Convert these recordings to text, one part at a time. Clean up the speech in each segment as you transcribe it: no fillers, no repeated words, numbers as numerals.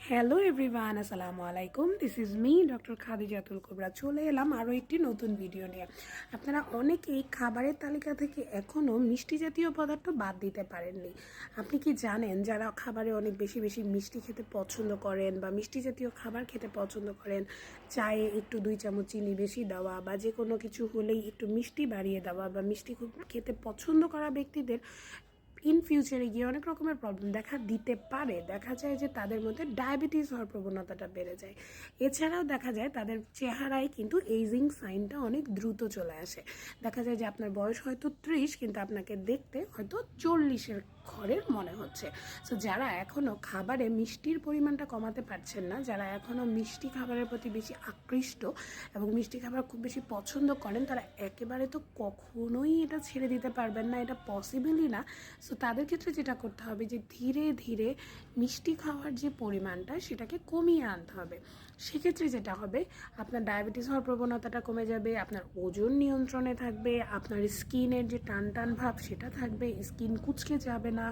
Hello everyone, আসসালামু আলাইকুম। This is me doctor খাদিজাতুল কুবরা। চলে এলাম আরও একটি নতুন ভিডিও নিয়ে। আপনারা অনেকেই খাবারের তালিকা থেকে এখনও মিষ্টি জাতীয় পদার্থ বাদ দিতে পারেননি। আপনি কি জানেন, যারা খাবারে অনেক বেশি বেশি মিষ্টি খেতে পছন্দ করেন বা মিষ্টি জাতীয় খাবার খেতে পছন্দ করেন, চায়ে একটু 2 চামচ চিনি বেশি দেওয়া বা যে কোনো কিছু হলেই একটু মিষ্টি বাড়িয়ে দেওয়া বা মিষ্টি খুব খেতে পছন্দ করা ব্যক্তিদের ইন ফিউচারে গিয়ে অনেক রকমের প্রবলেম দেখা দিতে পারে। দেখা যায় যে তাদের মধ্যে ডায়াবেটিস হওয়ার প্রবণতাটা বেড়ে যায়। এছাড়াও দেখা যায় তাদের চেহারায় কিন্তু এইজিং সাইনটা অনেক দ্রুত চলে আসে। দেখা যায় যে আপনার বয়স হয়তো 30, কিন্তু আপনাকে দেখতে হয়তো 40-এর ঘরের মনে হচ্ছে। সো যারা এখনও খাবারে মিষ্টির পরিমাণটা কমাতে পারছেন না, যারা এখনও মিষ্টি খাবারের প্রতি বেশি আকৃষ্ট এবং মিষ্টি খাবার খুব বেশি পছন্দ করেন, তারা একেবারে তো কখনোই এটা ছেড়ে দিতে পারবেন না, এটা পসিবলই না। সো তাদের ক্ষেত্রে যেটা করতে হবে যে ধীরে ধীরে মিষ্টি খাওয়ার যে পরিমাণটা সেটাকে কমিয়ে আনতে হবে। সেক্ষেত্রে যেটা হবে, আপনার ডায়াবেটিস হওয়ার প্রবণতাটা কমে যাবে, আপনার ওজন নিয়ন্ত্রণে থাকবে, আপনার স্কিনের যে টান টান ভাব সেটা থাকবে, স্কিন কুঁচকে যাবে না,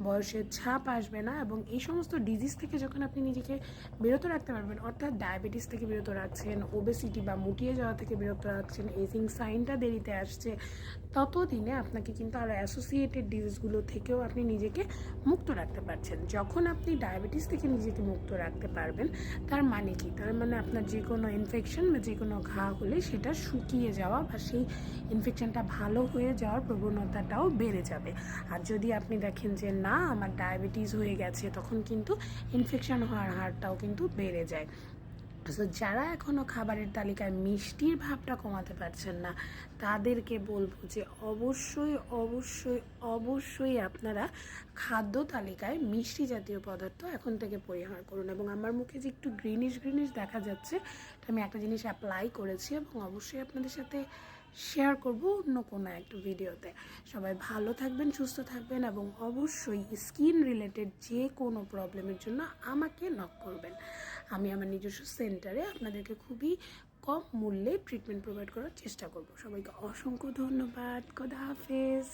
বয়সের ছাপ আসবে না, এবং এই সমস্ত ডিজিজ থেকে যখন আপনি নিজেকে বিরত রাখতে পারবেন, অর্থাৎ ডায়াবেটিস থেকে বিরত রাখছেন, ওবেসিটি বা মুটিয়ে যাওয়া থেকে বিরত রাখছেন, এজিং সাইনটা দেরিতে আসছে, ততদিনে আপনাকে কিন্তু আরও অ্যাসোসিয়েটেড ডিজিজগুলো থেকেও আপনি নিজেকে মুক্ত রাখতে পারছেন। যখন আপনি ডায়াবেটিস থেকে নিজেকে মুক্ত রাখতে পারবেন, তার মানে কি? তার মানে আপনার যে কোনো ইনফেকশন বা যে কোনো ঘা হলে সেটা শুকিয়ে যাওয়া বা সেই ইনফেকশনটা ভালো হয়ে যাওয়ার প্রবণতাটাও বেড়ে যাবে। আর যদি আপনি দেখেন যে না, আমার ডায়াবেটিস হয়ে গেছে, তখন কিন্তু ইনফেকশন হওয়ার হারটাও কিন্তু বেড়ে যায়। সো যারা এখনও খাবারের তালিকায় মিষ্টির ভাবটা কমাতে পারছেন না, তাদেরকে বলবো যে অবশ্যই অবশ্যই অবশ্যই আপনারা খাদ্য তালিকায় মিষ্টি জাতীয় পদার্থ এখন থেকে পরিহার করুন। এবং আমার মুখে যে একটু গ্রিনিশ গ্রিনিশ দেখা যাচ্ছে, আমি একটা জিনিস অ্যাপ্লাই করেছি এবং অবশ্যই আপনাদের সাথে শেয়ার করব অন্য কোনো একটা ভিডিওতে। সবাই ভালো থাকবেন, সুস্থ থাকবেন, এবং অবশ্যই স্কিন রিলেটেড যে কোনো প্রবলেমের জন্য আমাকে নক করবেন। আমি আমার নিজস্ব সেন্টারে আপনাদেরকে খুবই কম মূল্যে ট্রিটমেন্ট প্রোভাইড করার চেষ্টা করব। সবাইকে অসংখ্য ধন্যবাদ। খোদা হাফেজ।